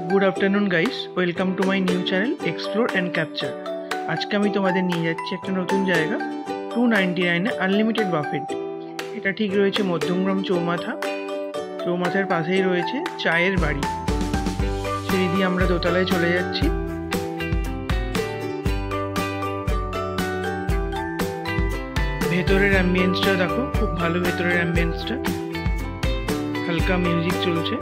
Good afternoon guys, welcome to my new channel explore and capture. आज के तुम्हारे निये जाচ্ছি একটা নতুন জায়গা 299 আনলিমিটেড বাফেট। এটা ঠিক রয়েছে মধ্যমগ্রাম চৌমাথার পাশেই রয়েছে চায়ের বাড়ি। সিঁড়ি দিয়ে আমরা দোতলায় চলে যাচ্ছি। ভেতরের অ্যাম্বিয়েন্সটা দেখো, খুব ভালো ভেতরের অ্যাম্বিয়েন্সটা, হালকা মিউজিক চলছে।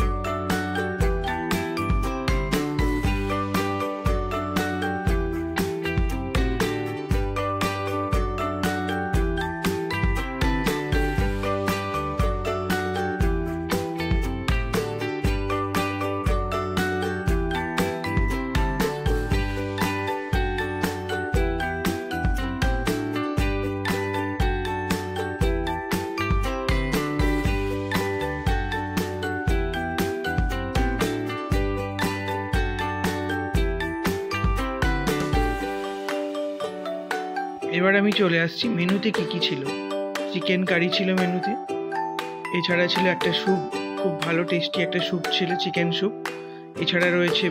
এবার আমি চলে আসছি মেনুতে কি ছিল। চিকেন কারি ছিল মেনুতে, এছাড়া ছিল একটা স্যুপ, খুব ভালো টেস্টি একটা স্যুপ ছিল, চিকেন স্যুপ। এছাড়া রয়েছে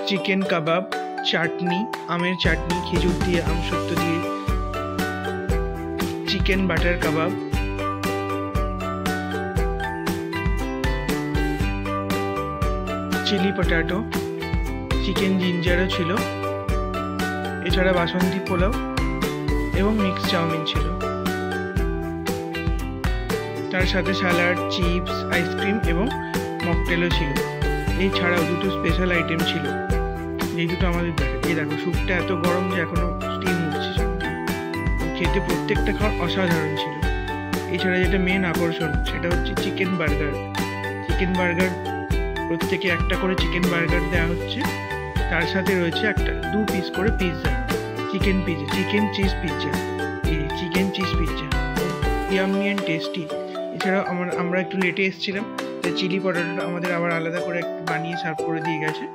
চিকেন কাবাব, চাটনি, আমের চাটনি, খেজুর দিয়ে, আমসত্ব দিয়ে, চিকেন বাটার কাবাব, চিলি পটাটো, চিকেন জিঞ্জারও ছিল। এছাড়া বাসন্তী পোলাও এবং মিক্স চাউমিন ছিল। তার সাথে স্যালাড, চিপস, আইসক্রিম এবং মকটেলও ছিল। এছাড়াও দুটো স্পেশাল আইটেম ছিল, এই দুটো আমাদের দেখো স্যুপটা এত গরম যে এখনো স্টিম উঠছে। খেতে প্রত্যেকটা খাওয়া অসাধারণ ছিল। এছাড়া যেটা মেন আকর্ষণ সেটা হচ্ছে চিকেন বার্গার। প্রত্যেকে একটা করে চিকেন বার্গার দেওয়া হচ্ছে। তার সাথে রয়েছে একটা 2 পিস করে pizza, chicken cheese pizza, yummy and tasty. এছাড়াও আমরা একটু লেটে এসেছিলাম, তাই চিলি পটেটোটা আমাদের আবার আলাদা করে একটু বানিয়ে সার্ভ করে দিয়ে গেছে।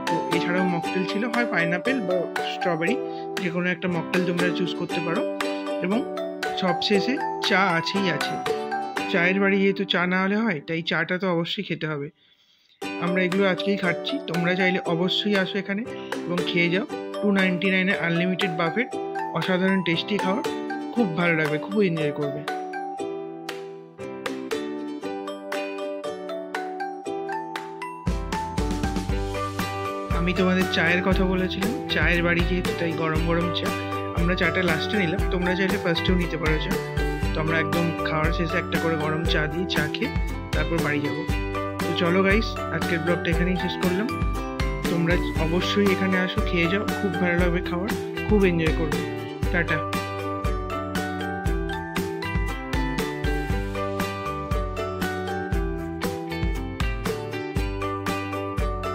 তো এছাড়াও মকটেল ছিল, হয় পাইনাপেল বা স্ট্রবেরি, যে কোনো একটা মকটেল তোমরা চুজ করতে পারো। এবং সবশেষে চা আছেই আছে। চায়ের বাড়ি যেহেতু চা না হলে হয়, তাই চাটা তো অবশ্যই খেতে হবে। আমরা এগুলো আজকেই খাচ্ছি। তোমরা চাইলে অবশ্যই আসো এখানে এবং খেয়ে যাও। 299 আনলিমিটেড বাফেট, অসাধারণ টেস্টি খাবার, খুব ভালো লাগবে, খুব এনজয় করবে। আমি তোমাদের চায়ের কথা বলেছিলাম, চায়ের বাড়ি যেহেতু তাই গরম গরম চা। আমরা চাটা লাস্টে নিলাম, তোমরা চাইলে ফার্স্টেও নিতে পারো চা। তো আমরা একদম খাওয়ার শেষে একটা করে গরম চা দিয়ে চা খেয়ে তারপর বাড়ি যাবো। তো চলো গাইস, আজকের ব্লগটা এখানেই শেষ করলাম। তোমরা অবশ্যই এখানে আসো, খেয়ে যাও, খুব ভালো লাগবে খাবার, খুব এনজয় করবে। টাটা।